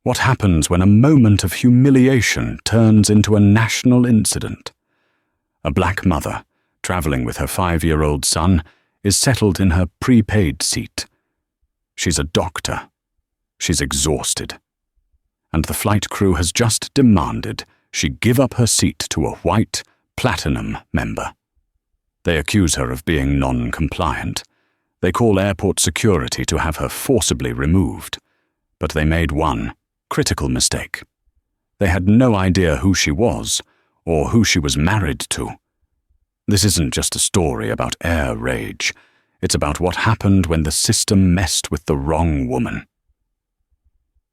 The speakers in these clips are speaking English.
What happens when a moment of humiliation turns into a national incident? A black mother, traveling with her 5-year-old son, is settled in her prepaid seat. She's a doctor. She's exhausted. And the flight crew has just demanded she give up her seat to a white, platinum member. They accuse her of being non-compliant. They call airport security to have her forcibly removed. But they made one critical mistake. They had no idea who she was or who she was married to. This isn't just a story about air rage. It's about what happened when the system messed with the wrong woman.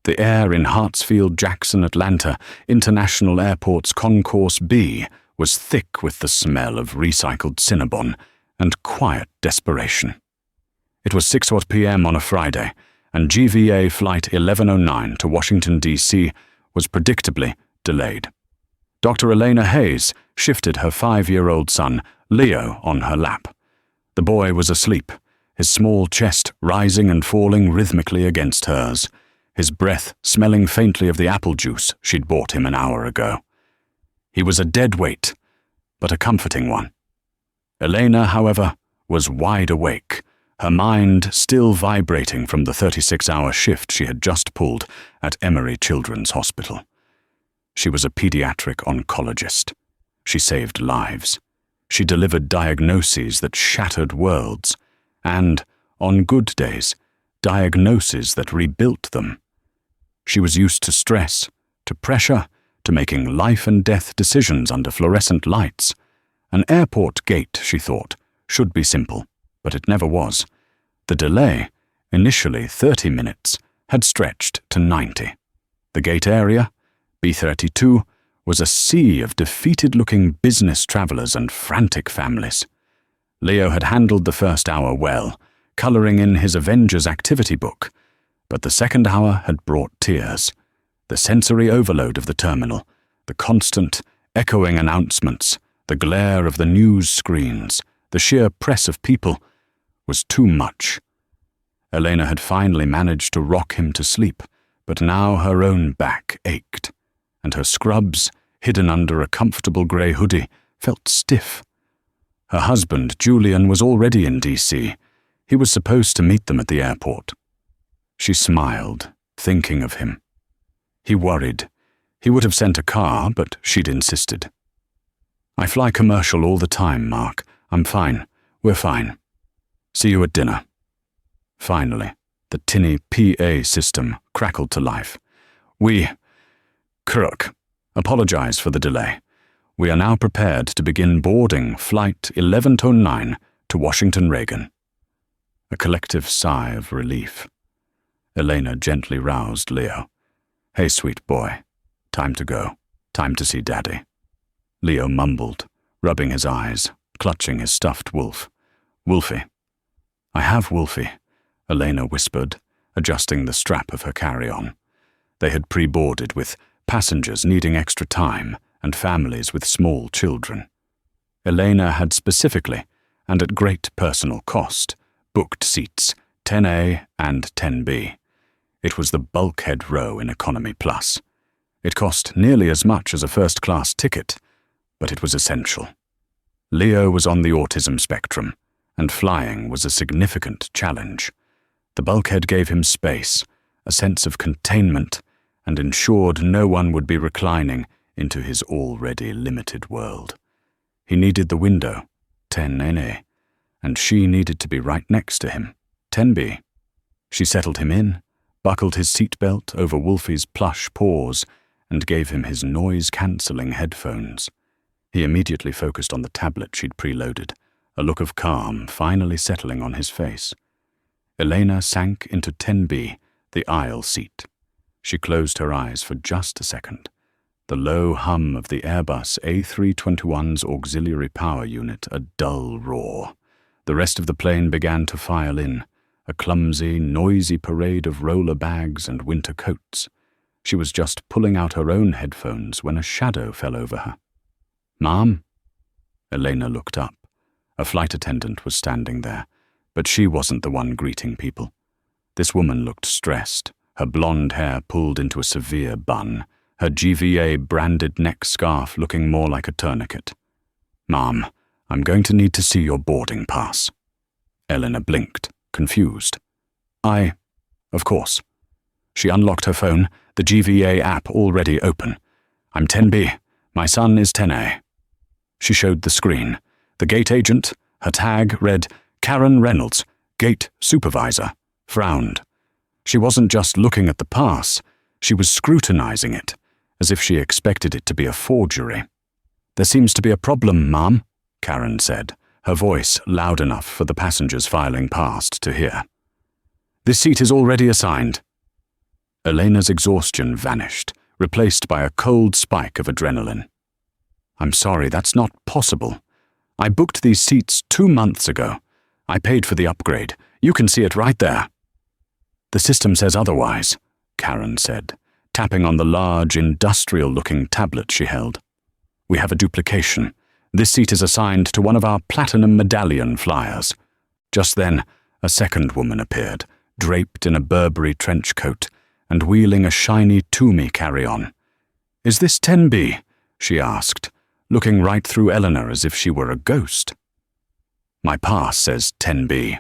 The air in Hartsfield-Jackson Atlanta International Airport's Concourse B was thick with the smell of recycled Cinnabon and quiet desperation. It was 6 p.m. on a Friday, and GVA Flight 1109 to Washington, D.C. was predictably delayed. Dr. Elena Hayes shifted her 5-year-old son, Leo, on her lap. The boy was asleep, his small chest rising and falling rhythmically against hers, his breath smelling faintly of the apple juice she'd bought him an hour ago. He was a dead weight, but a comforting one. Elena, however, was wide awake, her mind still vibrating from the 36-hour shift she had just pulled at Emory Children's Hospital. She was a pediatric oncologist. She saved lives. She delivered diagnoses that shattered worlds, and, on good days, diagnoses that rebuilt them. She was used to stress, to pressure, to making life-and-death decisions under fluorescent lights. An airport gate, she thought, should be simple, but it never was. The delay, initially 30 minutes, had stretched to 90. The gate area, B32, was a sea of defeated-looking business travelers and frantic families. Leo had handled the first hour well, coloring in his Avengers activity book, but the second hour had brought tears. The sensory overload of the terminal, the constant, echoing announcements, the glare of the news screens, the sheer press of people, was too much. Elena had finally managed to rock him to sleep, but now her own back ached, and her scrubs, hidden under a comfortable grey hoodie, felt stiff. Her husband, Julian, was already in D.C. He was supposed to meet them at the airport. She smiled, thinking of him. He worried. He would have sent a car, but she'd insisted. "I fly commercial all the time, Mark. I'm fine. We're fine. See you at dinner." Finally, the tinny PA system crackled to life. Crook, apologize for the delay. We are now prepared to begin boarding Flight 1109 to Washington Reagan. A collective sigh of relief. Elena gently roused Leo. "Hey, sweet boy. Time to go. Time to see Daddy." Leo mumbled, rubbing his eyes, clutching his stuffed wolf. "Wolfie." "I have Wolfie," Elena whispered, adjusting the strap of her carry-on. They had pre-boarded with passengers needing extra time and families with small children. Elena had specifically, and at great personal cost, booked seats 10A and 10B. It was the bulkhead row in Economy Plus. It cost nearly as much as a first-class ticket, but it was essential. Leo was on the autism spectrum, and flying was a significant challenge. The bulkhead gave him space, a sense of containment, and ensured no one would be reclining into his already limited world. He needed the window, 10NA, and she needed to be right next to him, 10B. She settled him in, buckled his seatbelt over Wolfie's plush paws, and gave him his noise-cancelling headphones. He immediately focused on the tablet she'd preloaded, a look of calm finally settling on his face. Elena sank into 10B, the aisle seat. She closed her eyes for just a second. The low hum of the Airbus A321's auxiliary power unit a dull roar. The rest of the plane began to file in, a clumsy, noisy parade of roller bags and winter coats. She was just pulling out her own headphones when a shadow fell over her. "Mom?" Elena looked up. A flight attendant was standing there, but she wasn't the one greeting people. This woman looked stressed, her blonde hair pulled into a severe bun, her GVA-branded neck scarf looking more like a tourniquet. "Mom, I'm going to need to see your boarding pass." Elena blinked, confused. Of course." She unlocked her phone, the GVA app already open. "I'm 10B. My son is 10A. She showed the screen. The gate agent, her tag read, "Karen Reynolds, Gate Supervisor," frowned. She wasn't just looking at the pass, she was scrutinizing it, as if she expected it to be a forgery. "There seems to be a problem, Mom," Karen said, her voice loud enough for the passengers filing past to hear. "This seat is already assigned." Elena's exhaustion vanished, replaced by a cold spike of adrenaline. "I'm sorry, that's not possible. I booked these seats 2 months ago. I paid for the upgrade. You can see it right there." "The system says otherwise," Karen said, tapping on the large, industrial-looking tablet she held. "We have a duplication. This seat is assigned to one of our Platinum Medallion flyers." Just then, a second woman appeared, draped in a Burberry trench coat and wheeling a shiny Toomey carry-on. "Is this 10B?" she asked, looking right through Eleanor as if she were a ghost. "My pass says 10B."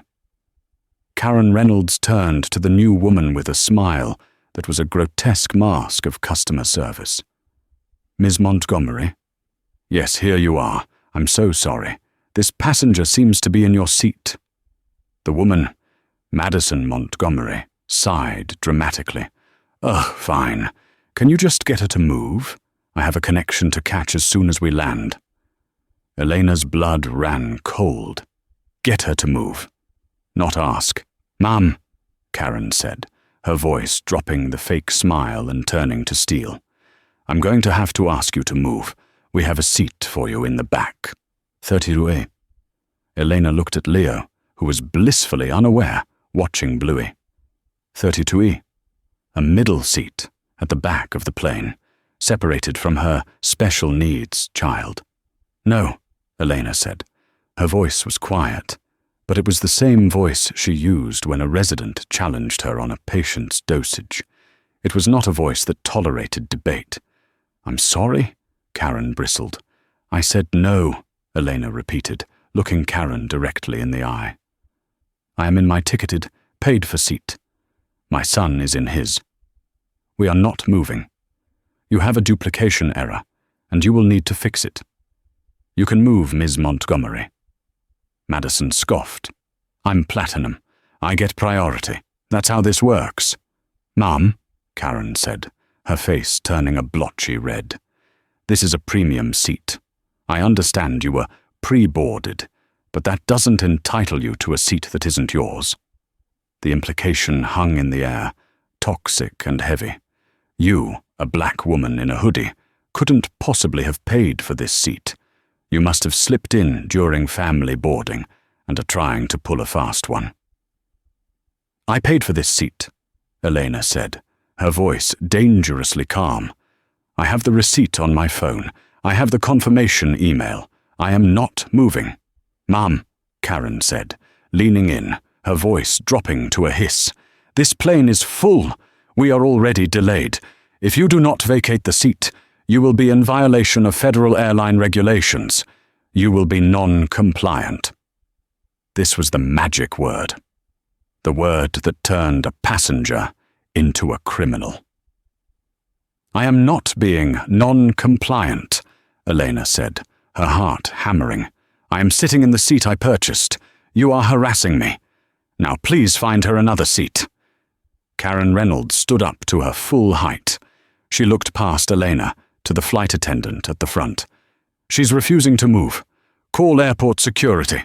Karen Reynolds turned to the new woman with a smile that was a grotesque mask of customer service. "Ms. Montgomery?" "Yes, here you are. I'm so sorry. This passenger seems to be in your seat." The woman, Madison Montgomery, sighed dramatically. "Ugh, fine. Can you just get her to move? I have a connection to catch as soon as we land." Elena's blood ran cold. Get her to move. Not ask. "Mom," Karen said, her voice dropping the fake smile and turning to steel. "I'm going to have to ask you to move. We have a seat for you in the back. 32A. Elena looked at Leo, who was blissfully unaware, watching Bluey. 32E. A middle seat at the back of the plane, separated from her special needs child. "No," Elena said. Her voice was quiet, but it was the same voice she used when a resident challenged her on a patient's dosage. It was not a voice that tolerated debate. "I'm sorry?" Karen bristled. "I said no," Elena repeated, looking Karen directly in the eye. "I am in my ticketed, paid-for seat. My son is in his. We are not moving. You have a duplication error, and you will need to fix it. You can move, Ms. Montgomery." Madison scoffed. "I'm Platinum. I get priority. That's how this works." "Mom," Karen said, her face turning a blotchy red. "This is a premium seat. I understand you were pre-boarded, but that doesn't entitle you to a seat that isn't yours." The implication hung in the air, toxic and heavy. You, a black woman in a hoodie, couldn't possibly have paid for this seat. You must have slipped in during family boarding and are trying to pull a fast one. "I paid for this seat," Elena said, her voice dangerously calm. "I have the receipt on my phone. I have the confirmation email. I am not moving." "Mom," Karen said, leaning in, her voice dropping to a hiss. "This plane is full. We are already delayed. If you do not vacate the seat, you will be in violation of federal airline regulations. You will be non-compliant." This was the magic word. The word that turned a passenger into a criminal. "I am not being non-compliant," Elena said, her heart hammering. "I am sitting in the seat I purchased. You are harassing me. Now please find her another seat." Karen Reynolds stood up to her full height. She looked past Elena to the flight attendant at the front. "She's refusing to move. Call airport security."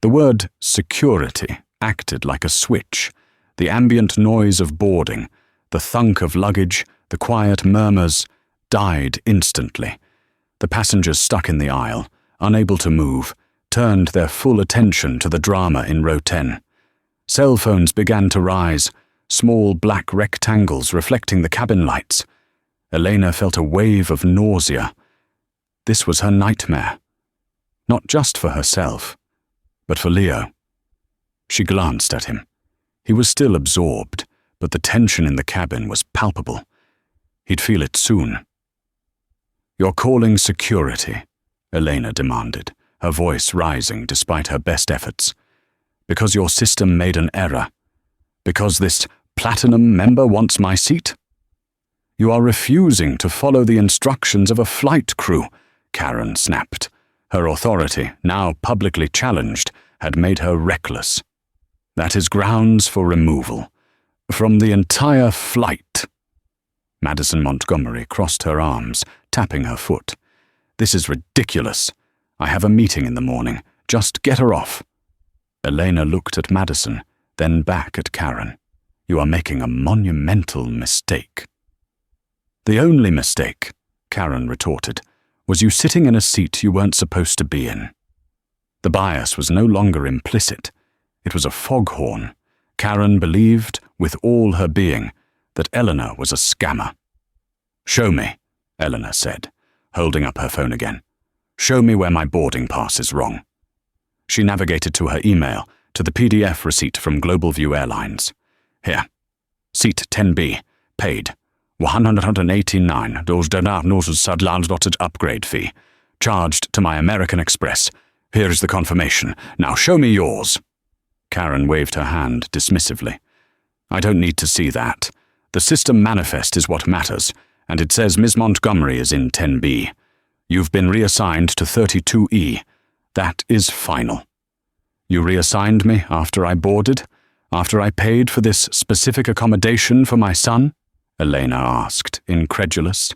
The word security acted like a switch. The ambient noise of boarding, the thunk of luggage, the quiet murmurs, died instantly. The passengers stuck in the aisle, unable to move, turned their full attention to the drama in row 10. Cell phones began to rise, small black rectangles reflecting the cabin lights. Elena felt a wave of nausea. This was her nightmare. Not just for herself, but for Leo. She glanced at him. He was still absorbed, but the tension in the cabin was palpable. He'd feel it soon. "You're calling security," Elena demanded, her voice rising despite her best efforts. "Because your system made an error. Because this platinum member wants my seat? You are refusing to follow the instructions of a flight crew," Karen snapped. Her authority, now publicly challenged, had made her reckless. "That is grounds for removal. From the entire flight." Madison Montgomery crossed her arms, tapping her foot. "This is ridiculous. I have a meeting in the morning. Just get her off." Elena looked at Madison, then back at Karen. "You are making a monumental mistake." "The only mistake," Karen retorted, "was you sitting in a seat you weren't supposed to be in." The bias was no longer implicit. It was a foghorn. Karen believed, with all her being, that Eleanor was a scammer. "Show me," Eleanor said, holding up her phone again. "Show me where my boarding pass is wrong." She navigated to her email, to the PDF receipt from Globalview Airlines. "Here. Seat 10B. Paid. $189 upgrade fee. Charged to my American Express. Here is the confirmation. Now show me yours." Karen waved her hand dismissively. "I don't need to see that. The system manifest is what matters, and it says Ms. Montgomery is in 10B. You've been reassigned to 32E. That is final." "You reassigned me after I boarded? After I paid for this specific accommodation for my son?" Elena asked, incredulous.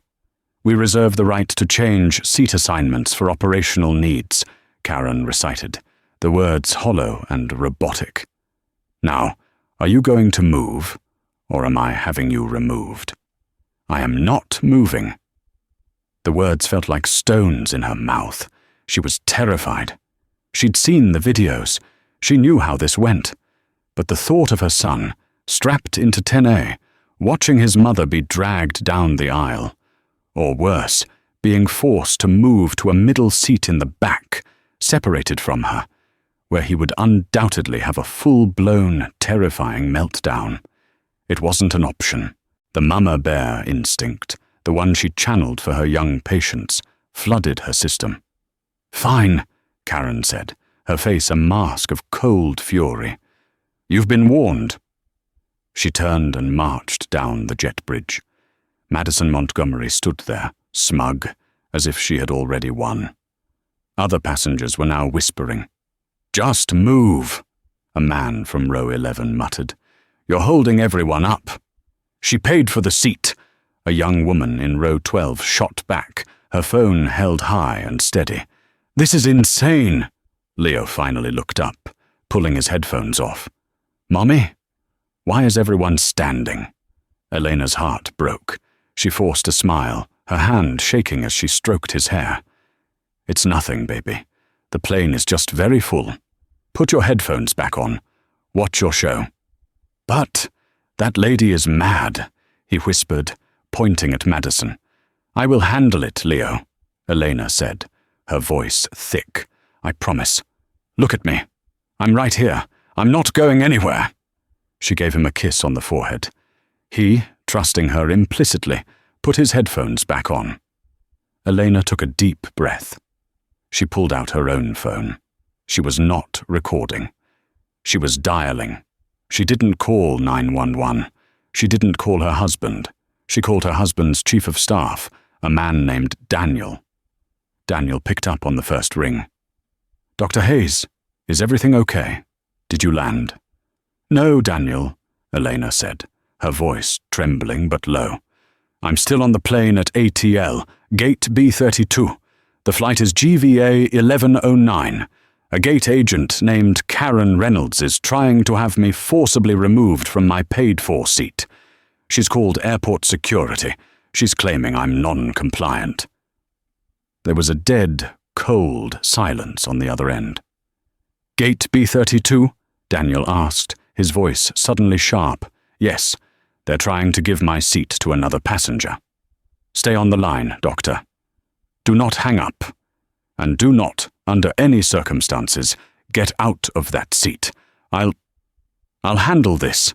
"We reserve the right to change seat assignments for operational needs," Karen recited, the words hollow and robotic. "Now, are you going to move, or am I having you removed?" "I am not moving." The words felt like stones in her mouth. She was terrified. She'd seen the videos. She knew how this went. But the thought of her son, strapped into 10A, watching his mother be dragged down the aisle, or worse, being forced to move to a middle seat in the back, separated from her, where he would undoubtedly have a full-blown, terrifying meltdown. It wasn't an option. The mama bear instinct, the one she channeled for her young patients, flooded her system. "Fine," Karen said, her face a mask of cold fury. "You've been warned." She turned and marched down the jet bridge. Madison Montgomery stood there, smug, as if she had already won. Other passengers were now whispering. "Just move," a man from row 11 muttered. "You're holding everyone up." "She paid for the seat," a young woman in row 12 shot back, her phone held high and steady. "This is insane." Leo finally looked up, pulling his headphones off. "Mommy? Why is everyone standing?" Elena's heart broke. She forced a smile, her hand shaking as she stroked his hair. "It's nothing, baby. The plane is just very full. Put your headphones back on. Watch your show." "But that lady is mad," he whispered, pointing at Madison. "I will handle it, Leo," Elena said, her voice thick. "I promise. Look at me. I'm right here. I'm not going anywhere." She gave him a kiss on the forehead. He, trusting her implicitly, put his headphones back on. Elena took a deep breath. She pulled out her own phone. She was not recording. She was dialing. She didn't call 911. She didn't call her husband. She called her husband's chief of staff, a man named Daniel. Daniel picked up on the first ring. "Dr. Hayes, is everything okay? Did you land?" "No, Daniel," Elena said, her voice trembling but low. "I'm still on the plane at ATL, gate B32. The flight is GVA 1109. A gate agent named Karen Reynolds is trying to have me forcibly removed from my paid-for seat. She's called airport security. She's claiming I'm non-compliant." There was a dead, cold silence on the other end. "Gate B32?" Daniel asked, his voice suddenly sharp. "Yes, they're trying to give my seat to another passenger. Stay on the line, doctor. Do not hang up. And do not, under any circumstances, get out of that seat. I'll handle this."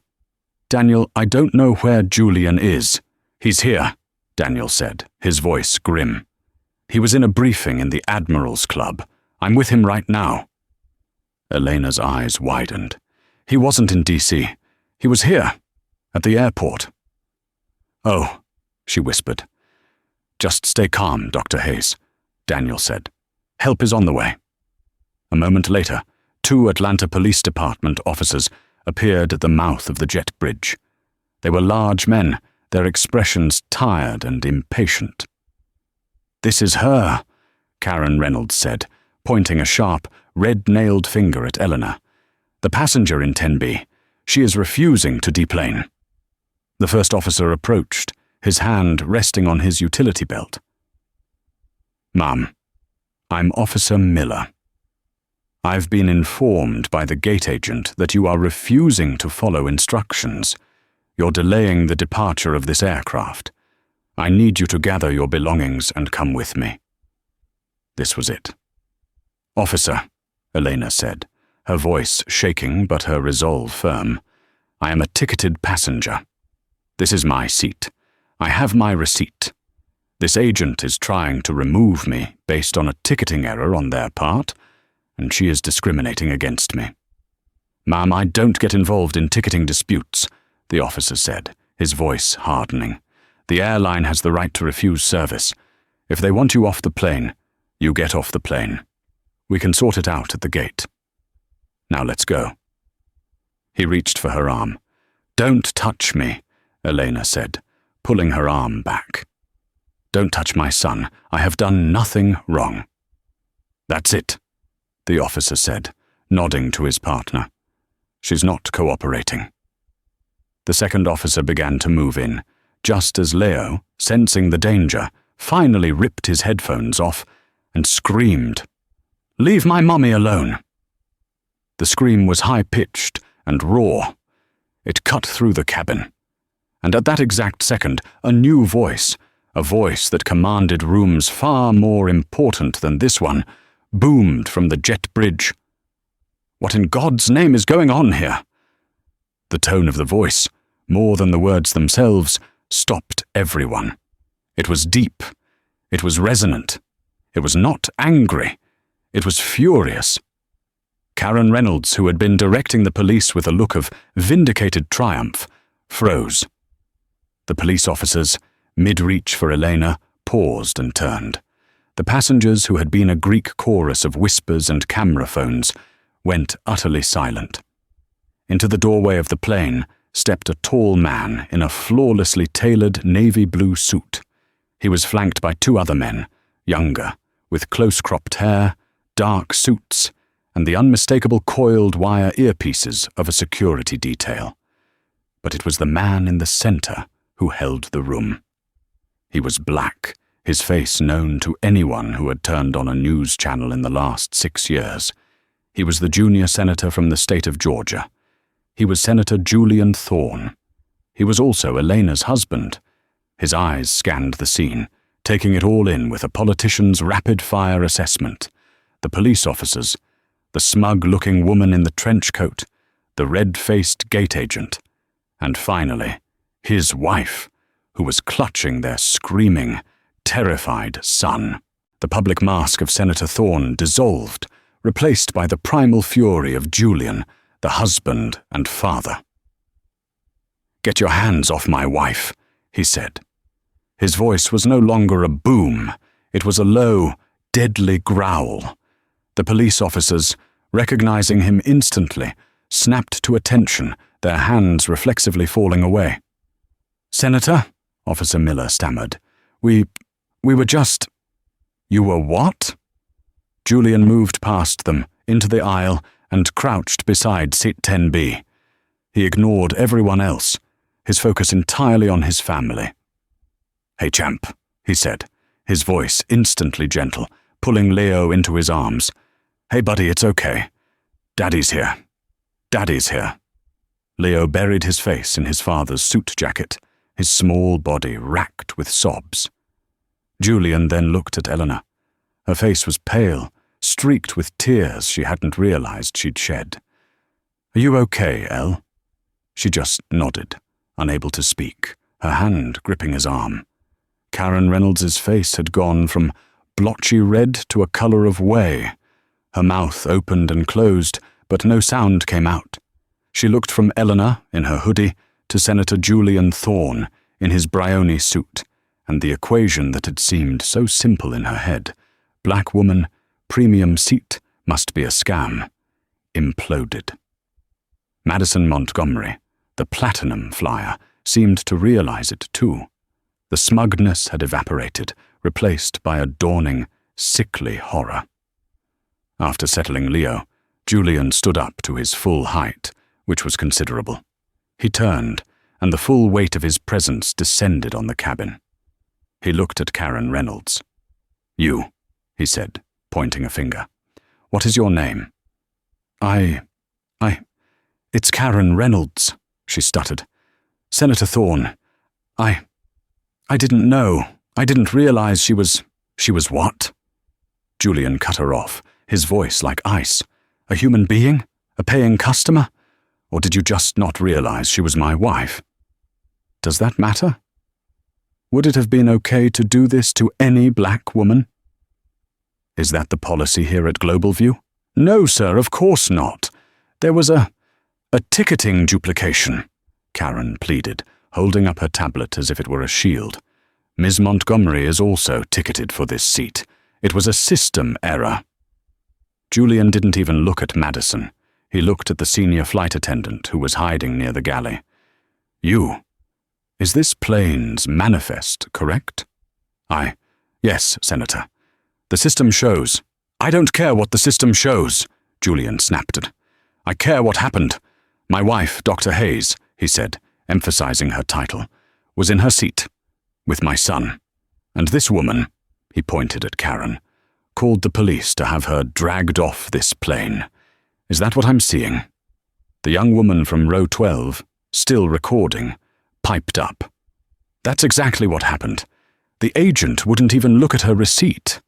Daniel, I don't know where Julian is. He's here, Daniel said, his voice grim. He was in a briefing in the Admiral's Club. I'm with him right now. Elena's eyes widened. He wasn't in D.C. He was here, at the airport. Oh, she whispered. Just stay calm, Dr. Hayes, Daniel said. Help is on the way. A moment later, 2 Atlanta Police Department officers appeared at the mouth of the jet bridge. They were large men, their expressions tired and impatient. This is her, Karen Reynolds said, pointing a sharp, red-nailed finger at Eleanor. The passenger in 10B. She is refusing to deplane. The first officer approached, his hand resting on his utility belt. Ma'am, I'm Officer Miller. I've been informed by the gate agent that you are refusing to follow instructions. You're delaying the departure of this aircraft. I need you to gather your belongings and come with me. This was it. Officer, Elena said, her voice shaking but her resolve firm, I am a ticketed passenger. This is my seat. I have my receipt. This agent is trying to remove me based on a ticketing error on their part, and she is discriminating against me. Ma'am, I don't get involved in ticketing disputes, the officer said, his voice hardening. The airline has the right to refuse service. If they want you off the plane, you get off the plane. We can sort it out at the gate. Now let's go. He reached for her arm. Don't touch me, Elena said, pulling her arm back. Don't touch my son. I have done nothing wrong. That's it, the officer said, nodding to his partner. She's not cooperating. The second officer began to move in, just as Leo, sensing the danger, finally ripped his headphones off and screamed, Leave my mummy alone. The scream was high-pitched and raw. It cut through the cabin. And at that exact second, a new voice, a voice that commanded rooms far more important than this one, boomed from the jet bridge. What in God's name is going on here? The tone of the voice, more than the words themselves, stopped everyone. It was deep. It was resonant. It was not angry. It was furious. Karen Reynolds, who had been directing the police with a look of vindicated triumph, froze. The police officers, mid-reach for Elena, paused and turned. The passengers, who had been a Greek chorus of whispers and camera phones, went utterly silent. Into the doorway of the plane stepped a tall man in a flawlessly tailored navy blue suit. He was flanked by 2 other men, younger, with close-cropped hair, dark suits, and the unmistakable coiled wire earpieces of a security detail. But it was the man in the center who held the room. He was black, his face known to anyone who had turned on a news channel in the last 6 years. He was the junior senator from the state of Georgia. He was Senator Julian Thorne. He was also Elena's husband. His eyes scanned the scene, taking it all in with a politician's rapid-fire assessment. The police officers, the smug-looking woman in the trench coat, the red-faced gate agent, and finally, his wife, who was clutching their screaming, terrified son. The public mask of Senator Thorne dissolved, replaced by the primal fury of Julian, the husband and father. "Get your hands off my wife," he said. His voice was no longer a boom. It was a low, deadly growl. The police officers, recognizing him instantly, snapped to attention, their hands reflexively falling away. "Senator," Officer Miller stammered, we were just—" "You were what?" Julian moved past them, into the aisle, and crouched beside seat 10B. He ignored everyone else, his focus entirely on his family. "Hey, champ," he said, his voice instantly gentle, pulling Leo into his arms. "Hey, buddy, it's okay. Daddy's here. Daddy's here." Leo buried his face in his father's suit jacket, his small body racked with sobs. Julian then looked at Eleanor. Her face was pale, streaked with tears she hadn't realized she'd shed. "Are you okay, Elle?" She just nodded, unable to speak, her hand gripping his arm. Karen Reynolds's face had gone from blotchy red to a color of whey. Her mouth opened and closed, but no sound came out. She looked from Eleanor, in her hoodie, to Senator Julian Thorne, in his Brioni suit, and the equation that had seemed so simple in her head, black woman, premium seat, must be a scam, imploded. Madison Montgomery, the platinum flyer, seemed to realize it too. The smugness had evaporated, replaced by a dawning, sickly horror. After settling Leo, Julian stood up to his full height, which was considerable. He turned, and the full weight of his presence descended on the cabin. He looked at Karen Reynolds. "You," he said, pointing a finger. "What is your name?" It's Karen Reynolds," she stuttered. "Senator Thorne, I didn't know. I didn't realize she was what?" Julian cut her off, his voice like ice. "A human being? A paying customer? Or did you just not realize she was my wife? Does that matter? Would it have been okay to do this to any black woman? Is that the policy here at Globalview? No, sir, of course not. There was a ticketing duplication," Karen pleaded, holding up her tablet as if it were a shield. "Ms. Montgomery is also ticketed for this seat. It was a system error." Julian didn't even look at Madison. He looked at the senior flight attendant who was hiding near the galley. Is this plane's manifest correct?" Yes, Senator. The system shows." "I don't care what the system shows," Julian snapped it. "I care what happened. My wife, Dr. Hayes," he said, emphasizing her title, "was in her seat, with my son. And this woman," he pointed at Karen, "called the police to have her dragged off this plane. Is that what I'm seeing?" The young woman from row 12, still recording, piped up. "That's exactly what happened. The agent wouldn't even look at her receipt.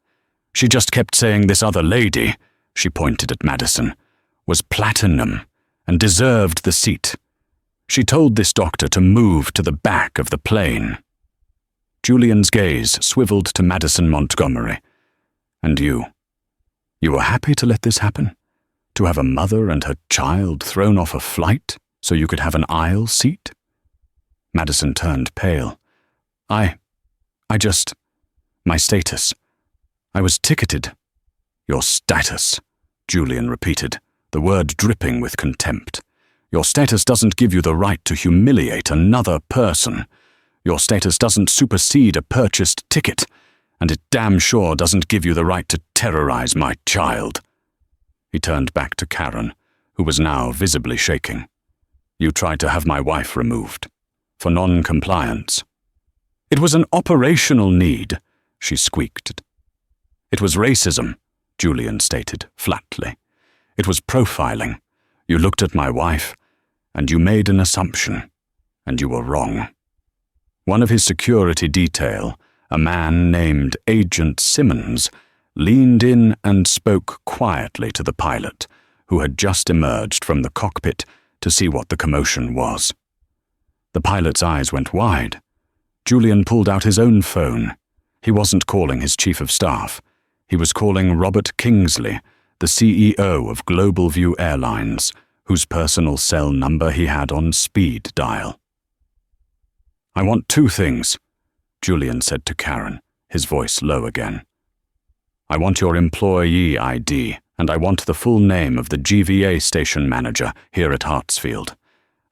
She just kept saying this other lady," she pointed at Madison, "was platinum and deserved the seat. She told this doctor to move to the back of the plane." Julian's gaze swiveled to Madison Montgomery. "And you were happy to let this happen? To have a mother and her child thrown off a flight so you could have an aisle seat?" Madison turned pale. My status. I was ticketed." "Your status," Julian repeated, the word dripping with contempt. "Your status doesn't give you the right to humiliate another person. Your status doesn't supersede a purchased ticket, and it damn sure doesn't give you the right to terrorize my child." He turned back to Karen, who was now visibly shaking. "You tried to have my wife removed. For non-compliance." "It was an operational need," she squeaked. "It was racism," Julian stated flatly. "It was profiling. You looked at my wife, and you made an assumption, and you were wrong." One of his security detail, a man named Agent Simmons, leaned in and spoke quietly to the pilot, who had just emerged from the cockpit to see what the commotion was. The pilot's eyes went wide. Julian pulled out his own phone. He wasn't calling his chief of staff. He was calling Robert Kingsley, the CEO of Globalview Airlines, whose personal cell number he had on speed dial. "I want 2 things," Julian said to Karen, his voice low again. "I want your employee ID, and I want the full name of the GVA station manager here at Hartsfield.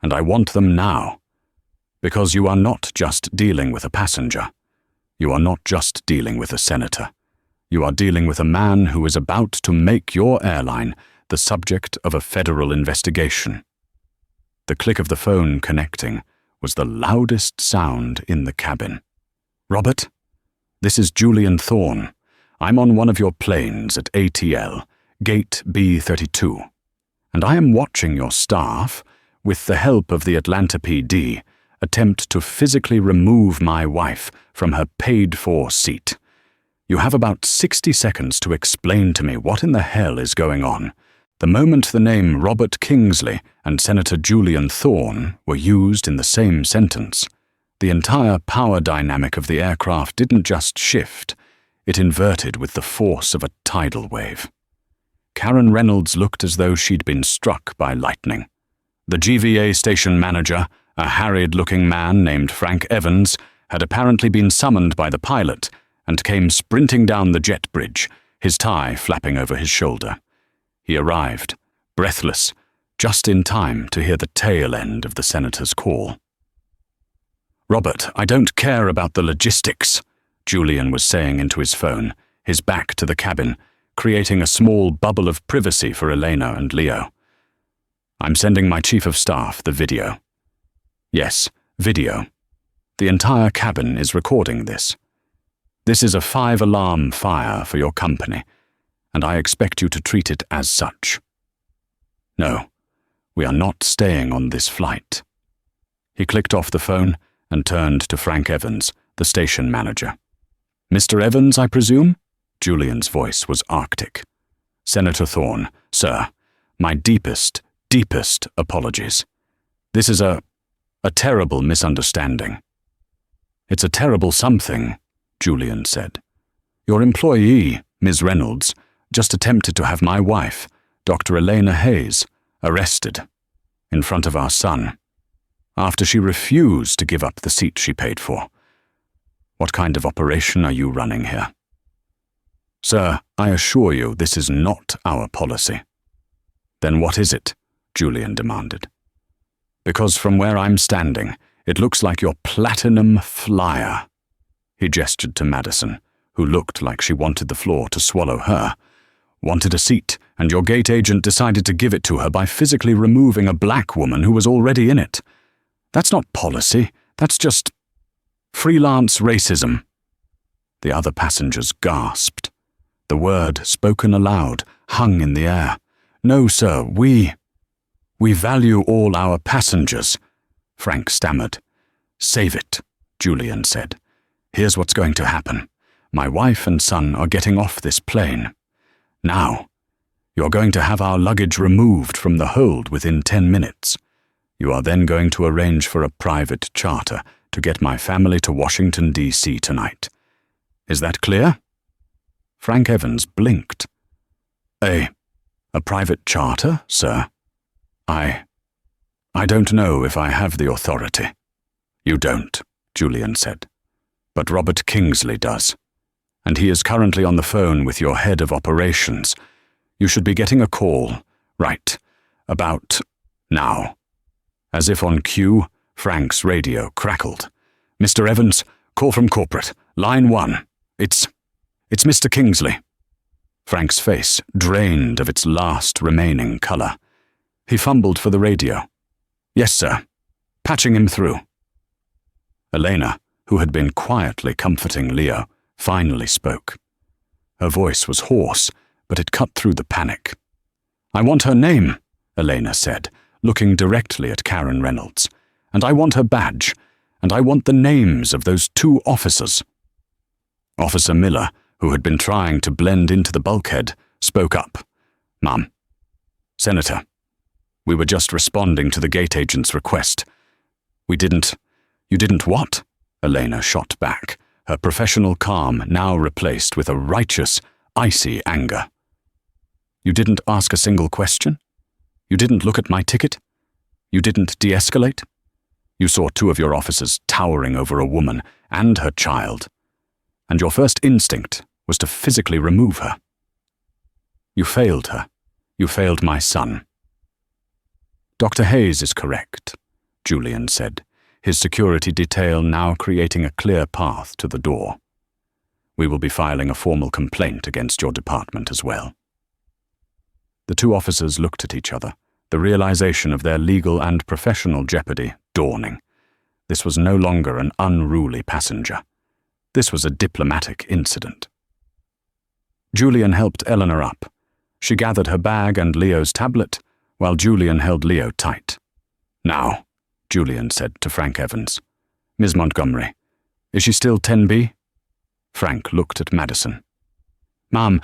And I want them now. Because you are not just dealing with a passenger. You are not just dealing with a senator. You are dealing with a man who is about to make your airline the subject of a federal investigation." The click of the phone connecting was the loudest sound in the cabin. "Robert, this is Julian Thorne. I'm on one of your planes at ATL, Gate B32, and I am watching your staff, with the help of the Atlanta PD, attempt to physically remove my wife from her paid-for seat. You have about 60 seconds to explain to me what in the hell is going on. The moment the name Robert Kingsley and Senator Julian Thorne were used in the same sentence, the entire power dynamic of the aircraft didn't just shift, it inverted with the force of a tidal wave. Karen Reynolds looked as though she'd been struck by lightning. The GVA station manager, a harried-looking man named Frank Evans, had apparently been summoned by the pilot and came sprinting down the jet bridge, his tie flapping over his shoulder. He arrived, breathless, just in time to hear the tail end of the senator's call. "Robert, I don't care about the logistics," Julian was saying into his phone, his back to the cabin, creating a small bubble of privacy for Elena and Leo. "I'm sending my chief of staff the video." "Yes, video. The entire cabin is recording this. This is a 5-alarm fire for your company, and I expect you to treat it as such. No, we are not staying on this flight." He clicked off the phone and turned to Frank Evans, the station manager. "Mr. Evans, I presume?" Julian's voice was arctic. "Senator Thorne, sir, my deepest apologies. This is a terrible misunderstanding." "It's a terrible something," Julian said. "Your employee, Ms. Reynolds, just attempted to have my wife, Dr. Elena Hayes, arrested in front of our son, after she refused to give up the seat she paid for. What kind of operation are you running here?" "Sir, I assure you this is not our policy." "Then what is it?" Julian demanded. "Because from where I'm standing, it looks like your platinum flyer." He gestured to Madison, who looked like she wanted the floor to swallow her. "Wanted a seat, and your gate agent decided to give it to her by physically removing a black woman who was already in it. That's not policy, that's just freelance racism." The other passengers gasped. The word, spoken aloud, hung in the air. "No, sir, we value all our passengers," Frank stammered. "Save it," Julian said. "Here's what's going to happen. My wife and son are getting off this plane. Now, you're going to have our luggage removed from the hold within 10 minutes. You are then going to arrange for a private charter to get my family to Washington, D.C. tonight. Is that clear?" Frank Evans blinked. A private charter, sir? I don't know if I have the authority." "You don't," Julian said. "But Robert Kingsley does. And he is currently on the phone with your head of operations. You should be getting a call, right, about now." As if on cue, Frank's radio crackled. "Mr. Evans, call from corporate, line 1. It's Mr. Kingsley." Frank's face drained of its last remaining color. He fumbled for the radio. "Yes, sir. Patching him through." Elena, who had been quietly comforting Leo, finally spoke. Her voice was hoarse, but it cut through the panic. "I want her name," Elena said, looking directly at Karen Reynolds. "And I want her badge, and I want the names of those 2 officers." Officer Miller, who had been trying to blend into the bulkhead, spoke up. "Ma'am, Senator, we were just responding to the gate agent's request. You didn't what?" Elena shot back, her professional calm now replaced with a righteous, icy anger. "You didn't ask a single question? You didn't look at my ticket? You didn't de-escalate? You saw 2 of your officers towering over a woman and her child, and your first instinct was to physically remove her. You failed her. You failed my son." "Dr. Hayes is correct," Julian said, his security detail now creating a clear path to the door. "We will be filing a formal complaint against your department as well." The 2 officers looked at each other, the realization of their legal and professional jeopardy dawning. This was no longer an unruly passenger. This was a diplomatic incident. Julian helped Eleanor up. She gathered her bag and Leo's tablet, while Julian held Leo tight. "Now," Julian said to Frank Evans. "Ms. Montgomery, is she still 10B? Frank looked at Madison. "Ma'am,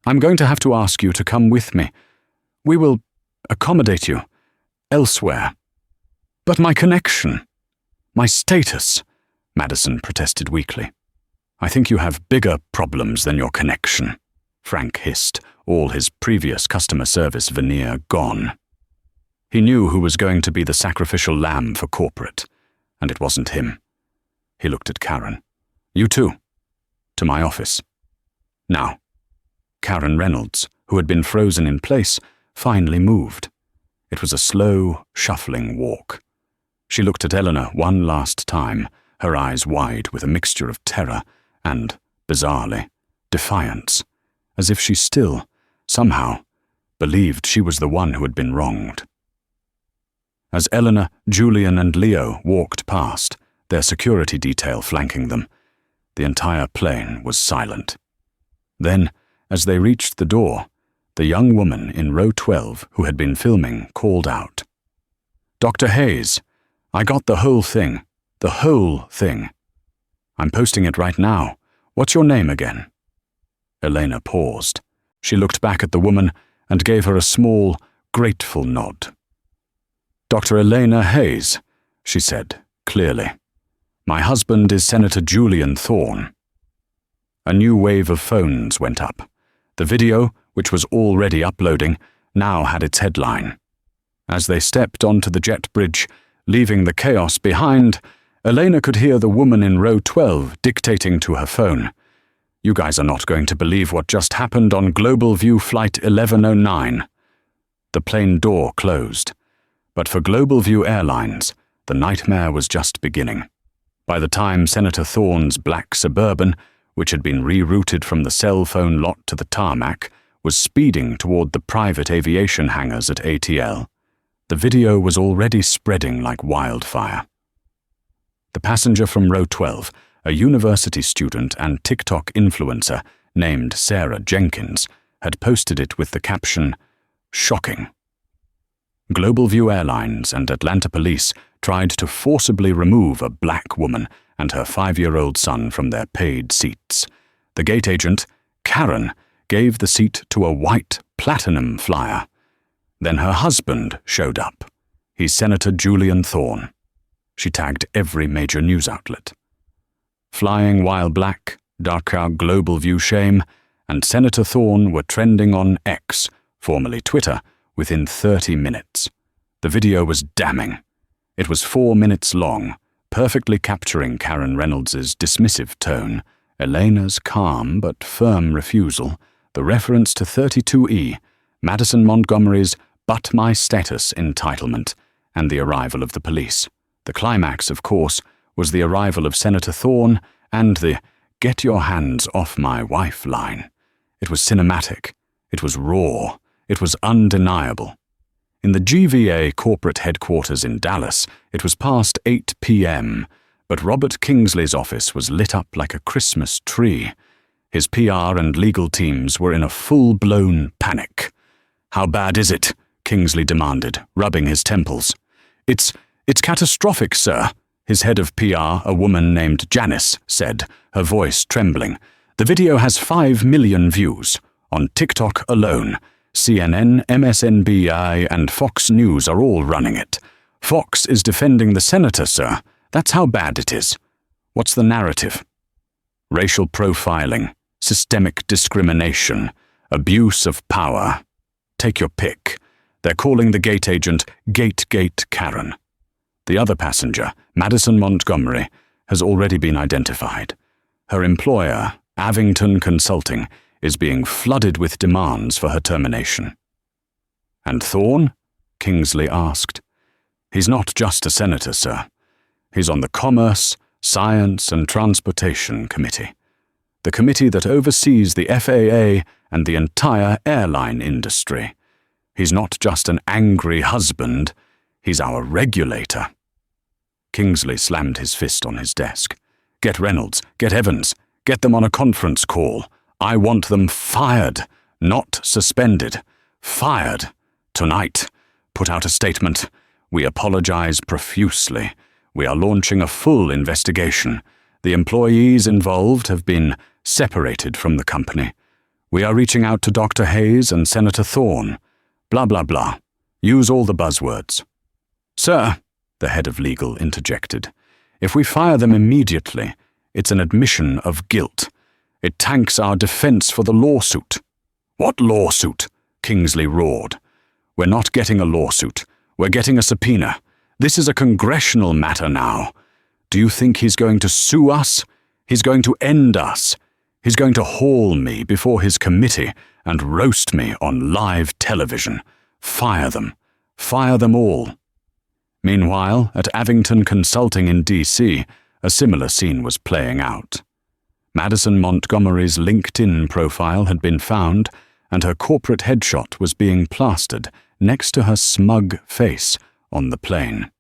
I'm going to have to ask you to come with me. We will accommodate you elsewhere. But my connection, my status, Madison protested weakly. I think you have bigger problems than your connection, Frank hissed, all his previous customer service veneer gone. He knew who was going to be the sacrificial lamb for corporate, and it wasn't him. He looked at Karen. You too. To my office. Now. Karen Reynolds, who had been frozen in place, finally moved. It was a slow, shuffling walk. She looked at Eleanor one last time, her eyes wide with a mixture of terror and, bizarrely, defiance, as if she still, somehow, believed she was the one who had been wronged. As Eleanor, Julian, and Leo walked past, their security detail flanking them, the entire plane was silent. Then, as they reached the door, the young woman in row 12 who had been filming called out, "Dr. Hayes, I got the whole thing. The whole thing. I'm posting it right now. What's your name again?" Elena paused. She looked back at the woman and gave her a small, grateful nod. "Dr. Elena Hayes," she said, clearly. "My husband is Senator Julian Thorne." A new wave of phones went up. The video, which was already uploading, now had its headline. As they stepped onto the jet bridge, leaving the chaos behind, Elena could hear the woman in row 12 dictating to her phone. "You guys are not going to believe what just happened on Global View Flight 1109. The plane door closed. But for Global View Airlines, the nightmare was just beginning. By the time Senator Thorne's black Suburban, which had been rerouted from the cell phone lot to the tarmac, was speeding toward the private aviation hangars at ATL, the video was already spreading like wildfire. The passenger from row 12, a university student and TikTok influencer named Sarah Jenkins, had posted it with the caption, "Shocking." Global View Airlines and Atlanta police tried to forcibly remove a black woman and her 5-year-old son from their paid seats. The gate agent, Karen, gave the seat to a white platinum flyer. Then her husband showed up. He's Senator Julian Thorne. She tagged every major news outlet. Flying while black, Darker Global View Shame, and Senator Thorne were trending on X, formerly Twitter, within 30 minutes. The video was damning. It was 4 minutes long, perfectly capturing Karen Reynolds's dismissive tone, Elena's calm but firm refusal, the reference to 32E, Madison Montgomery's "but my status" entitlement, and the arrival of the police. The climax, of course, was the arrival of Senator Thorne and the "get your hands off my wife" line. It was cinematic. It was raw. It was undeniable. In the GVA corporate headquarters in Dallas, it was past 8 p.m., but Robert Kingsley's office was lit up like a Christmas tree. His PR and legal teams were in a full-blown panic. "How bad is it?" Kingsley demanded, rubbing his temples. It's catastrophic, sir," his head of PR, a woman named Janice, said, her voice trembling. "The video has 5 million views. On TikTok alone. CNN, MSNBI, and Fox News are all running it. Fox is defending the senator, sir. That's how bad it is. What's the narrative? Racial profiling, systemic discrimination, abuse of power. Take your pick. They're calling the gate agent Gate Karen. The other passenger, Madison Montgomery, has already been identified. Her employer, Avington Consulting, is being flooded with demands for her termination." "And Thorne?" Kingsley asked. "He's not just a senator, sir. He's on the Commerce, Science and Transportation Committee, the committee that oversees the FAA and the entire airline industry. He's not just an angry husband, he's our regulator." Kingsley slammed his fist on his desk. "Get Reynolds, get Evans, get them on a conference call. I want them fired, not suspended. Fired. Tonight. Put out a statement. We apologize profusely. We are launching a full investigation. The employees involved have been separated from the company. We are reaching out to Dr. Hayes and Senator Thorne. Blah, blah, blah. Use all the buzzwords. Sir, the head of legal interjected, if we fire them immediately, it's an admission of guilt. It tanks our defense for the lawsuit. What lawsuit? Kingsley roared. We're not getting a lawsuit. We're getting a subpoena. This is a congressional matter now. Do you think he's going to sue us? He's going to end us. He's going to haul me before his committee and roast me on live television. Fire them. Fire them all. Meanwhile, at Avington Consulting in D.C., a similar scene was playing out. Madison Montgomery's LinkedIn profile had been found, and her corporate headshot was being plastered next to her smug face on the plane.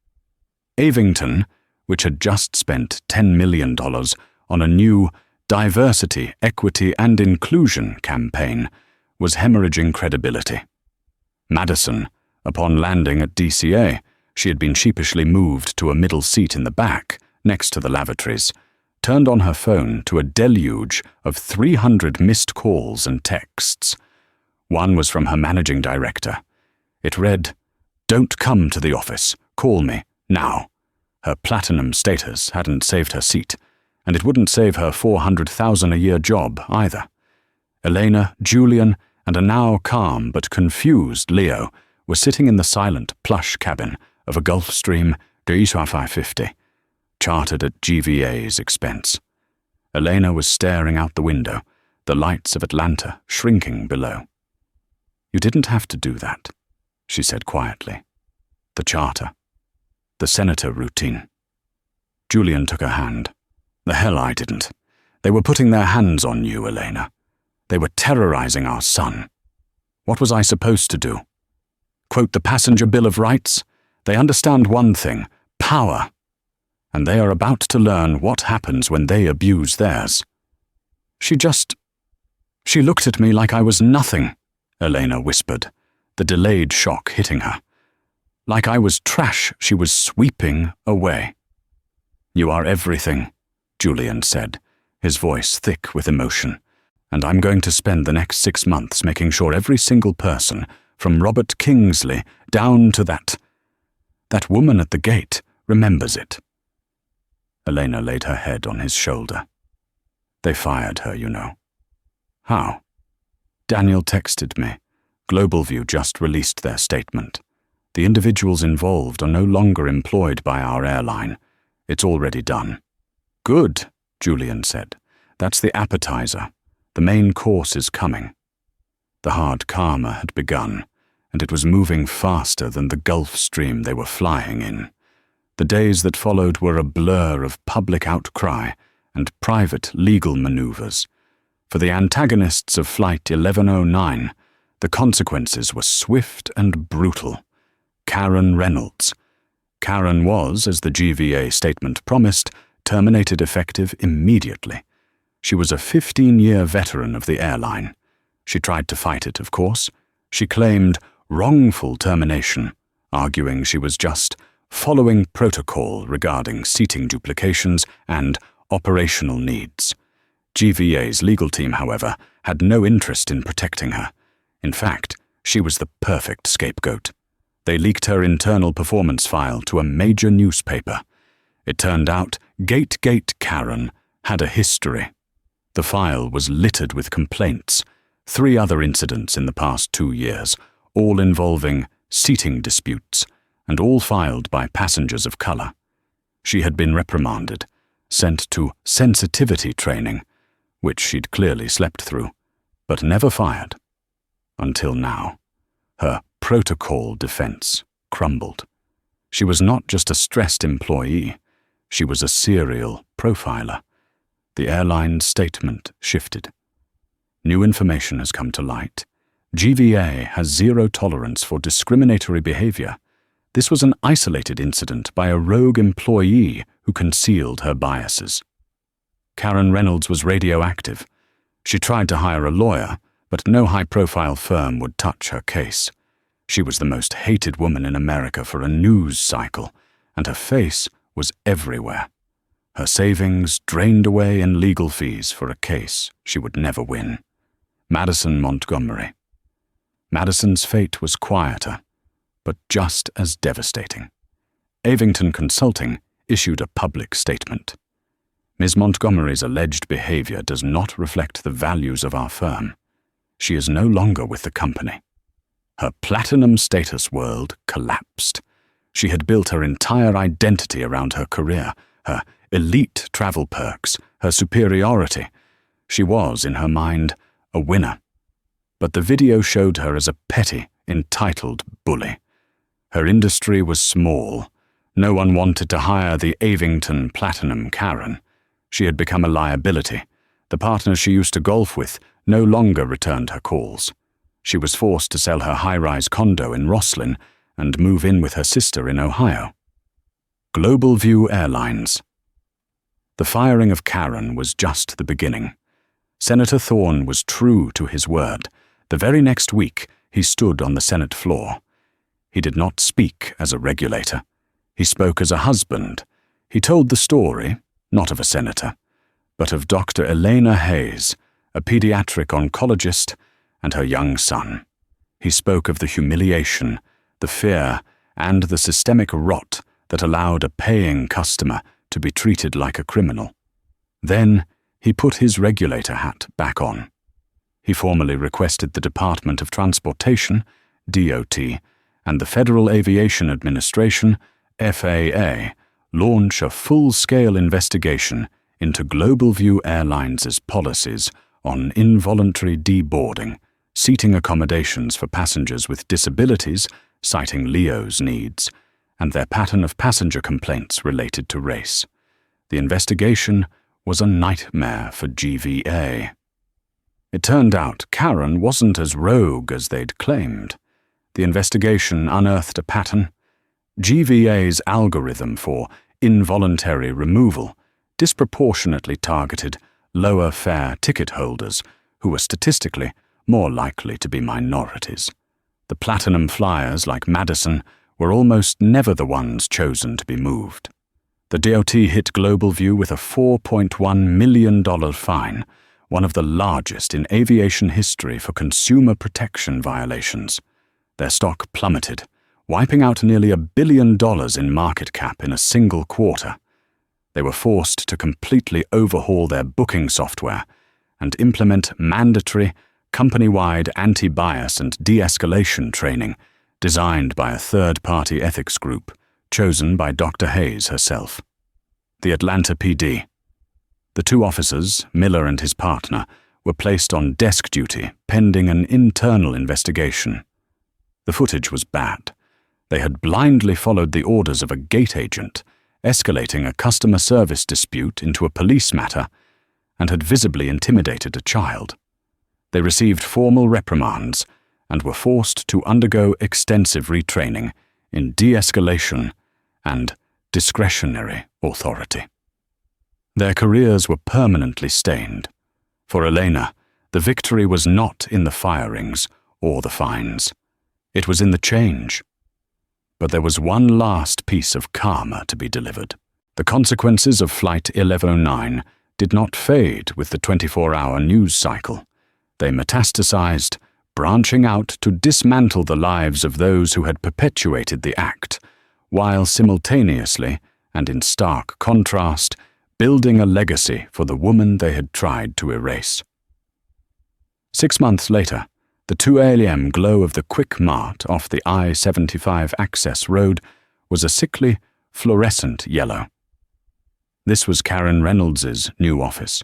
Avington, which had just spent $10 million on a new diversity, equity, and inclusion campaign, was hemorrhaging credibility. Madison, upon landing at DCA, she had been sheepishly moved to a middle seat in the back, next to the lavatories, turned on her phone to a deluge of 300 missed calls and texts. One was from her managing director. It read, "Don't come to the office. Call me, now." Her platinum status hadn't saved her seat, and it wouldn't save her $400,000 a year job either. Elena, Julian, and a now calm but confused Leo were sitting in the silent, plush cabin of a Gulfstream DE-550, chartered at GVA's expense. Elena was staring out the window, the lights of Atlanta shrinking below. "You didn't have to do that," she said quietly. "The charter. The senator routine." Julian took her hand. "The hell I didn't. They were putting their hands on you, Elena. They were terrorizing our son. What was I supposed to do? Quote the Passenger Bill of Rights? They understand one thing, power. And they are about to learn what happens when they abuse theirs." She looked at me like I was nothing," Elena whispered, the delayed shock hitting her. "Like I was trash she was sweeping away." "You are everything," Julian said, his voice thick with emotion. "And I'm going to spend the next 6 months making sure every single person, from Robert Kingsley down to that woman at the gate, remembers it." Elena laid her head on his shoulder. "They fired her, you know." "How?" "Daniel texted me. Globalview just released their statement. The individuals involved are no longer employed by our airline. It's already done." "Good," Julian said. "That's the appetizer. The main course is coming." The hard karma had begun, and it was moving faster than the Gulf Stream they were flying in. The days that followed were a blur of public outcry and private legal maneuvers. For the antagonists of Flight 1109, the consequences were swift and brutal. Karen Reynolds. Karen was, as the GVA statement promised, terminated effective immediately. She was a 15-year veteran of the airline. She tried to fight it, of course. She claimed wrongful termination, arguing she was just following protocol regarding seating duplications and operational needs. GVA's legal team, however, had no interest in protecting her. In fact, she was the perfect scapegoat. They leaked her internal performance file to a major newspaper. It turned out Gategate Karen had a history. The file was littered with complaints, 3 other incidents in the past 2 years, all involving seating disputes, and all filed by passengers of color. She had been reprimanded, sent to sensitivity training, which she'd clearly slept through, but never fired. Until now, her protocol defense crumbled. She was not just a stressed employee, she was a serial profiler. The airline's statement shifted. New information has come to light. GVA has zero tolerance for discriminatory behavior. This was an isolated incident by a rogue employee who concealed her biases. Karen Reynolds was radioactive. She tried to hire a lawyer, but no high-profile firm would touch her case. She was the most hated woman in America for a news cycle, and her face was everywhere. Her savings drained away in legal fees for a case she would never win. Madison Montgomery. Madison's fate was quieter, but just as devastating. Avington Consulting issued a public statement. Ms. Montgomery's alleged behavior does not reflect the values of our firm. She is no longer with the company. Her platinum status world collapsed. She had built her entire identity around her career, her elite travel perks, her superiority. She was, in her mind, a winner. But the video showed her as a petty, entitled bully. Her industry was small. No one wanted to hire the Avington Platinum Karen. She had become a liability. The partners she used to golf with no longer returned her calls. She was forced to sell her high-rise condo in Rosslyn and move in with her sister in Ohio. Global View Airlines. The firing of Karen was just the beginning. Senator Thorne was true to his word. The very next week, he stood on the Senate floor. He did not speak as a regulator. He spoke as a husband. He told the story, not of a senator, but of Dr. Elena Hayes, a pediatric oncologist, and her young son. He spoke of the humiliation, the fear, and the systemic rot that allowed a paying customer to be treated like a criminal. Then he put his regulator hat back on. He formally requested the Department of Transportation, DOT, and the Federal Aviation Administration, FAA, launch a full-scale investigation into Global View Airlines' policies on involuntary deboarding, seating accommodations for passengers with disabilities, citing Leo's needs, and their pattern of passenger complaints related to race. The investigation was a nightmare for GVA. It turned out Karen wasn't as rogue as they'd claimed. The investigation unearthed a pattern. GVA's algorithm for involuntary removal disproportionately targeted lower fare ticket holders who were statistically more likely to be minorities. The platinum flyers like Madison were almost never the ones chosen to be moved. The DOT hit Global View with a $4.1 million fine, one of the largest in aviation history for consumer protection violations. Their stock plummeted, wiping out nearly $1 billion in market cap in a single quarter. They were forced to completely overhaul their booking software and implement mandatory, company-wide anti-bias and de-escalation training designed by a third-party ethics group chosen by Dr. Hayes herself. The Atlanta PD. The two officers, Miller and his partner, were placed on desk duty pending an internal investigation. The footage was bad. They had blindly followed the orders of a gate agent, escalating a customer service dispute into a police matter, and had visibly intimidated a child. They received formal reprimands and were forced to undergo extensive retraining in de-escalation and discretionary authority. Their careers were permanently stained. For Elena, the victory was not in the firings or the fines. It was in the change. But there was one last piece of karma to be delivered. The consequences of Flight 1109 did not fade with the 24-hour news cycle. They metastasized, branching out to dismantle the lives of those who had perpetuated the act, while simultaneously, and in stark contrast, building a legacy for the woman they had tried to erase. 6 months later, the 2 a.m. glow of the Quick Mart off the I-75 access road was a sickly, fluorescent yellow. This was Karen Reynolds's new office.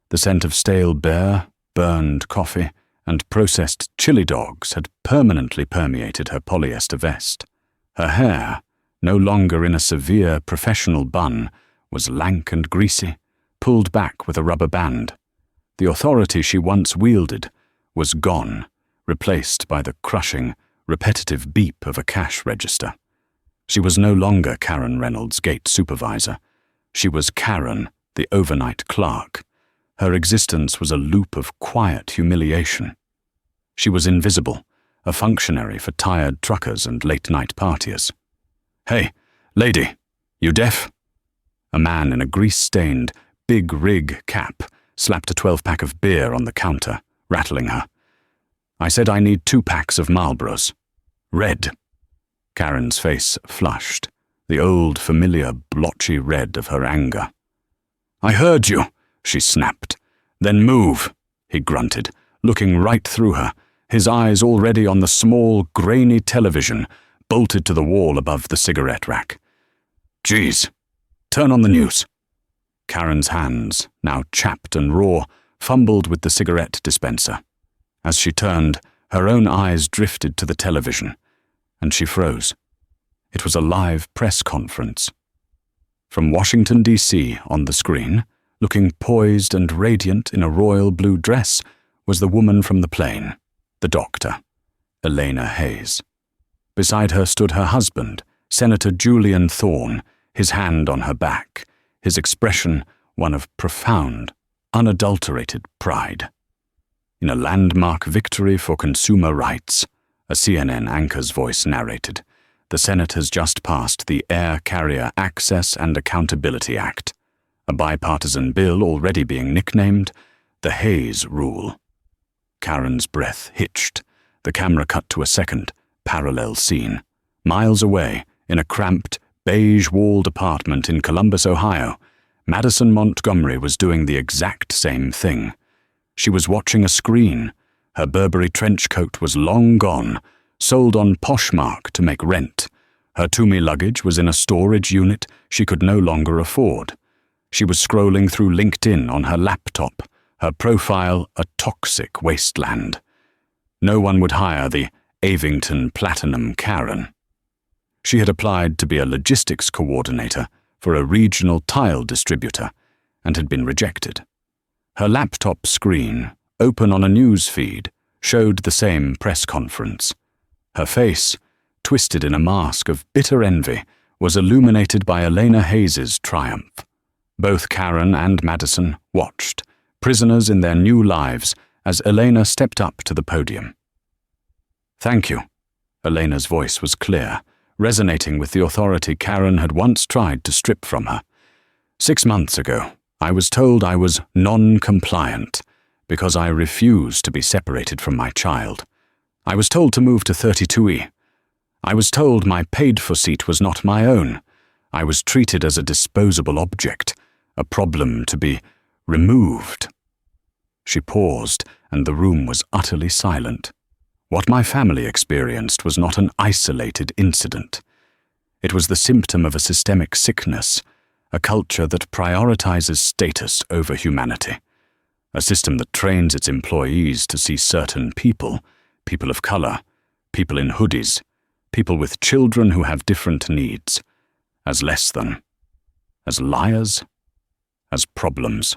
The scent of stale beer, burned coffee, and processed chili dogs had permanently permeated her polyester vest. Her hair, no longer in a severe professional bun, was lank and greasy, pulled back with a rubber band. The authority she once wielded was gone, replaced by the crushing, repetitive beep of a cash register. She was no longer Karen Reynolds' gate supervisor. She was Karen, the overnight clerk. Her existence was a loop of quiet humiliation. She was invisible, a functionary for tired truckers and late-night partiers. "Hey, lady, you deaf?" A man in a grease-stained, big rig cap slapped a 12-pack of beer on the counter, rattling her. I said I need 2 packs of Marlboros. Red. Karen's face flushed, the old familiar blotchy red of her anger. I heard you, she snapped. Then move, he grunted, looking right through her, his eyes already on the small, grainy television bolted to the wall above the cigarette rack. Geez, turn on the news. Karen's hands, now chapped and raw, fumbled with the cigarette dispenser. As she turned, her own eyes drifted to the television, and she froze. It was a live press conference. From Washington, D.C., on the screen, looking poised and radiant in a royal blue dress, was the woman from the plane, the doctor, Elena Hayes. Beside her stood her husband, Senator Julian Thorne, his hand on her back, his expression one of profound, unadulterated pride. In a landmark victory for consumer rights, a CNN anchor's voice narrated, the Senate has just passed the Air Carrier Access and Accountability Act, a bipartisan bill already being nicknamed the Hayes Rule. Karen's breath hitched. The camera cut to a second, parallel scene. Miles away, in a cramped, beige-walled apartment in Columbus, Ohio, Madison Montgomery was doing the exact same thing. She was watching a screen. Her Burberry trench coat was long gone, sold on Poshmark to make rent. Her Toomey luggage was in a storage unit she could no longer afford. She was scrolling through LinkedIn on her laptop, her profile a toxic wasteland. No one would hire the Avington Platinum Karen. She had applied to be a logistics coordinator for a regional tile distributor and had been rejected. Her laptop screen, open on a news feed, showed the same press conference. Her face, twisted in a mask of bitter envy, was illuminated by Elena Hayes's triumph. Both Karen and Madison watched, prisoners in their new lives, as Elena stepped up to the podium. Thank you. Elena's voice was clear, resonating with the authority Karen had once tried to strip from her. 6 months ago, I was told I was non-compliant because I refused to be separated from my child. I was told to move to 32E. I was told my paid-for seat was not my own. I was treated as a disposable object, a problem to be removed. She paused, and the room was utterly silent. What my family experienced was not an isolated incident. It was the symptom of a systemic sickness, a culture that prioritizes status over humanity, a system that trains its employees to see certain people of color, people in hoodies, people with children who have different needs, as less than, as liars, as problems.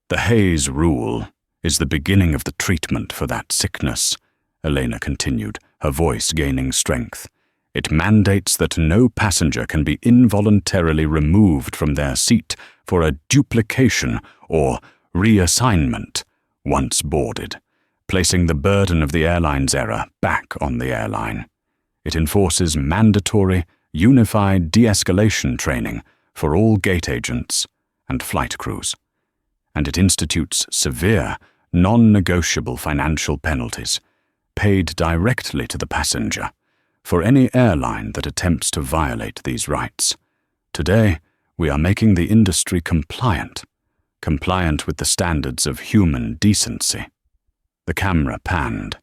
The Hayes Rule is the beginning of the treatment for that sickness, Elena continued, her voice gaining strength. It mandates that no passenger can be involuntarily removed from their seat for a duplication or reassignment once boarded, placing the burden of the airline's error back on the airline. It enforces mandatory, unified de-escalation training for all gate agents and flight crews. And it institutes severe, non-negotiable financial penalties, paid directly to the passenger, for any airline that attempts to violate these rights. Today, we are making the industry compliant with the standards of human decency. The camera panned.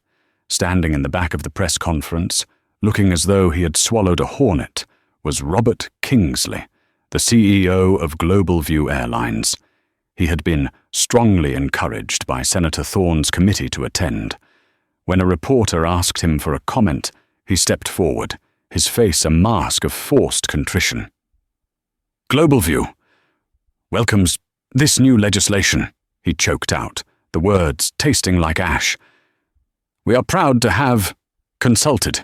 Standing in the back of the press conference, looking as though he had swallowed a hornet, was Robert Kingsley, the CEO of Global View Airlines. He had been strongly encouraged by Senator Thorne's committee to attend. When a reporter asked him for a comment, he stepped forward, his face a mask of forced contrition. Global View welcomes this new legislation, he choked out, the words tasting like ash. We are proud to have consulted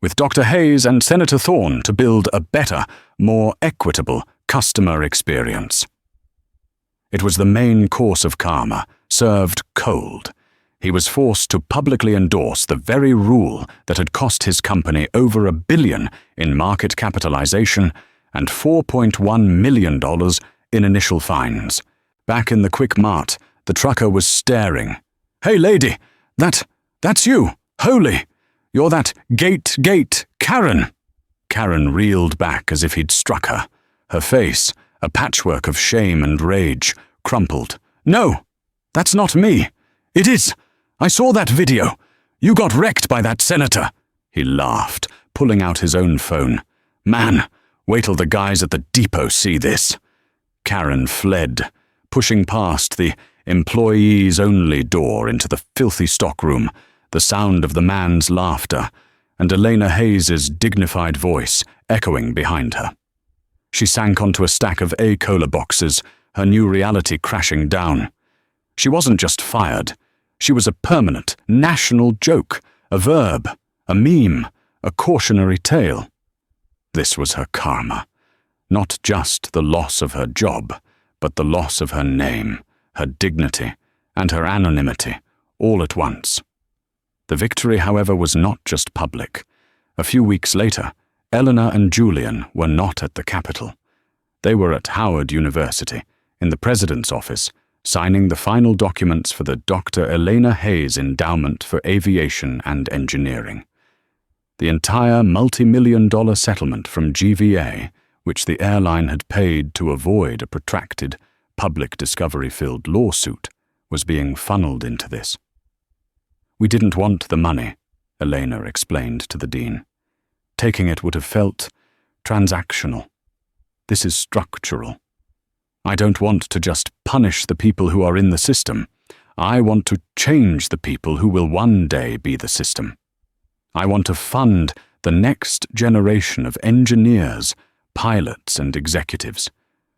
with Dr. Hayes and Senator Thorne to build a better, more equitable customer experience. It was the main course of karma, served cold. He was forced to publicly endorse the very rule that had cost his company over $1 billion in market capitalization and $4.1 million in initial fines. Back in the Quick Mart, the trucker was staring. Hey lady, that That's you! Holy! You're that gate, Karen! Karen reeled back as if he'd struck her. Her face, a patchwork of shame and rage, crumpled. No! That's not me! It is! I saw that video! You got wrecked by that senator! He laughed, pulling out his own phone. Man, wait till the guys at the depot see this. Karen fled, pushing past the employees-only door into the filthy stockroom, the sound of the man's laughter, and Elena Hayes's dignified voice echoing behind her. She sank onto a stack of A-Cola boxes, her new reality crashing down. She wasn't just fired. She was a permanent, national joke, a verb, a meme, a cautionary tale. This was her karma. Not just the loss of her job, but the loss of her name, her dignity, and her anonymity, all at once. The victory, however, was not just public. A few weeks later, Eleanor and Julian were not at the Capitol. They were at Howard University, in the president's office, signing the final documents for the Dr. Elena Hayes Endowment for Aviation and Engineering. The entire multi-million-dollar settlement from GVA, which the airline had paid to avoid a protracted, public discovery-filled lawsuit, was being funneled into this. We didn't want the money, Elena explained to the dean. Taking it would have felt transactional. This is structural. I don't want to just punish the people who are in the system. I want to change the people who will one day be the system. I want to fund the next generation of engineers, pilots, and executives.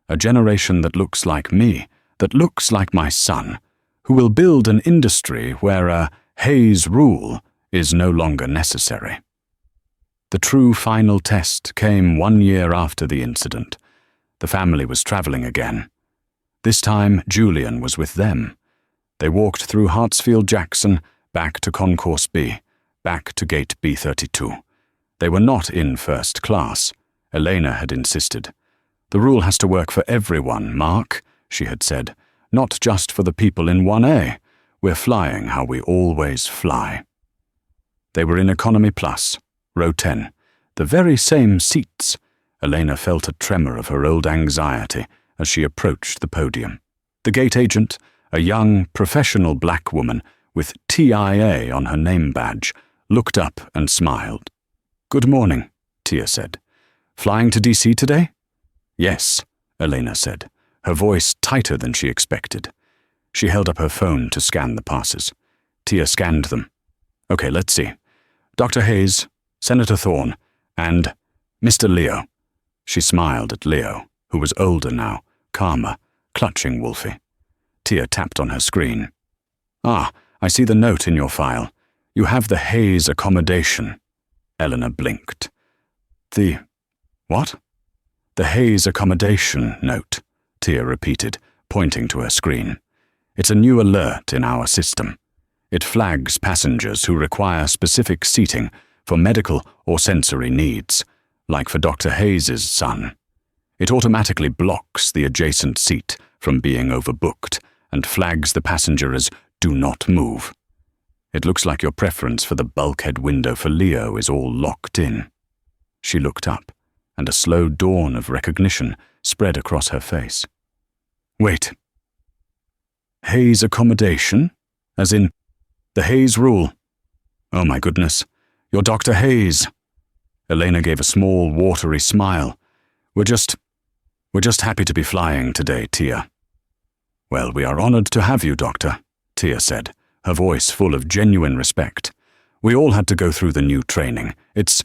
A generation that looks like me, that looks like my son, who will build an industry where a Hayes rule is no longer necessary. The true final test came 1 year after the incident. The family was traveling again. This time, Julian was with them. They walked through Hartsfield-Jackson, back to Concourse B, back to Gate B32. They were not in first class. Elena had insisted. The rule has to work for everyone, Mark, she had said, not just for the people in 1A. We're flying how we always fly. They were in Economy Plus, row 10, the very same seats. Elena felt a tremor of her old anxiety as she approached the podium. The gate agent, a young, professional black woman with TIA on her name badge, looked up and smiled. "Good morning," Tia said. "Flying to DC today?" "Yes," Elena said, her voice tighter than she expected. She held up her phone to scan the passes. Tia scanned them. "Okay, let's see. Dr. Hayes, Senator Thorne, and Mr. Leo." She smiled at Leo, who was older now, calmer, clutching Wolfie. Tia tapped on her screen. "Ah, I see the note in your file. You have the Hayes accommodation." Eleanor blinked. "The what?" "The Hayes accommodation note," Tia repeated, pointing to her screen. "It's a new alert in our system. It flags passengers who require specific seating for medical or sensory needs, like for Dr. Hayes's son. It automatically blocks the adjacent seat from being overbooked and flags the passenger as do not move. It looks like your preference for the bulkhead window for Leo is all locked in." She looked up, and a slow dawn of recognition spread across her face. "Wait. Hayes accommodation? As in, the Hayes rule? Oh my goodness, you're Dr. Hayes." Elena gave a small, watery smile. We're just happy to be flying today, Tia." "Well, we are honored to have you, Doctor," Tia said, her voice full of genuine respect. "We all had to go through the new training. It's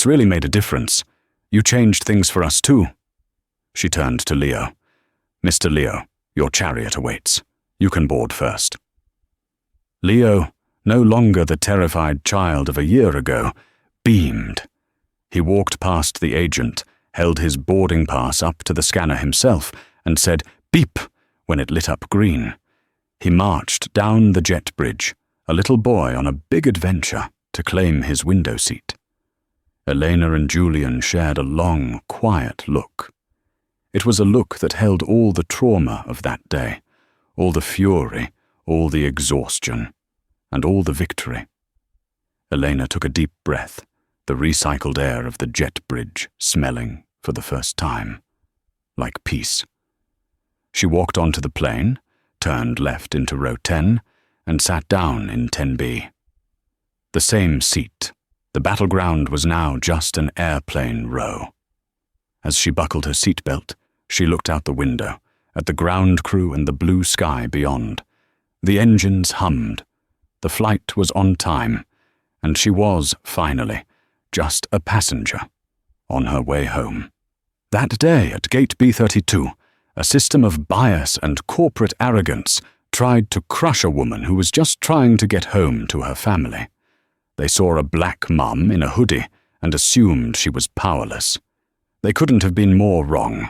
really made a difference. You changed things for us too." She turned to Leo. "Mr. Leo, your chariot awaits. You can board first." Leo, no longer the terrified child of a year ago, beamed. He walked past the agent, held his boarding pass up to the scanner himself, and said, "Beep," when it lit up green. He marched down the jet bridge, a little boy on a big adventure to claim his window seat. Elena and Julian shared a long, quiet look. It was a look that held all the trauma of that day, all the fury, all the exhaustion, and all the victory. Elena took a deep breath, the recycled air of the jet bridge smelling for the first time, like peace. She walked onto the plane, turned left into row 10, and sat down in 10B. The same seat. The battleground was now just an airplane row. As she buckled her seatbelt, she looked out the window, at the ground crew and the blue sky beyond. The engines hummed. The flight was on time, and she was, finally, just a passenger, on her way home. That day at Gate B32, a system of bias and corporate arrogance tried to crush a woman who was just trying to get home to her family. They saw a black mum in a hoodie and assumed she was powerless. They couldn't have been more wrong.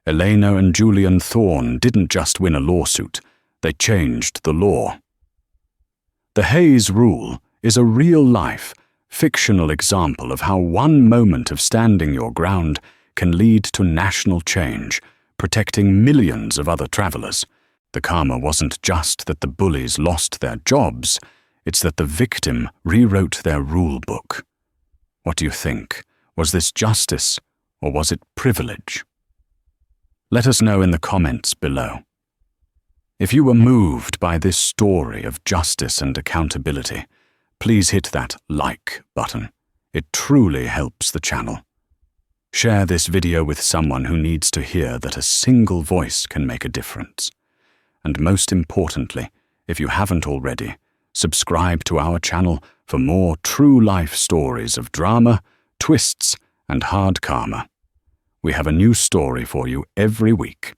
Elena and Julian Thorne didn't just win a lawsuit, they changed the law. The Hayes Rule is a real-life, fictional example of how one moment of standing your ground can lead to national change, protecting millions of other travelers. The karma wasn't just that the bullies lost their jobs, it's that the victim rewrote their rule book. What do you think? Was this justice, or was it privilege? Let us know in the comments below. If you were moved by this story of justice and accountability, please hit that like button. It truly helps the channel. Share this video with someone who needs to hear that a single voice can make a difference. And most importantly, if you haven't already, subscribe to our channel for more true-life stories of drama, twists, and hard karma. We have a new story for you every week.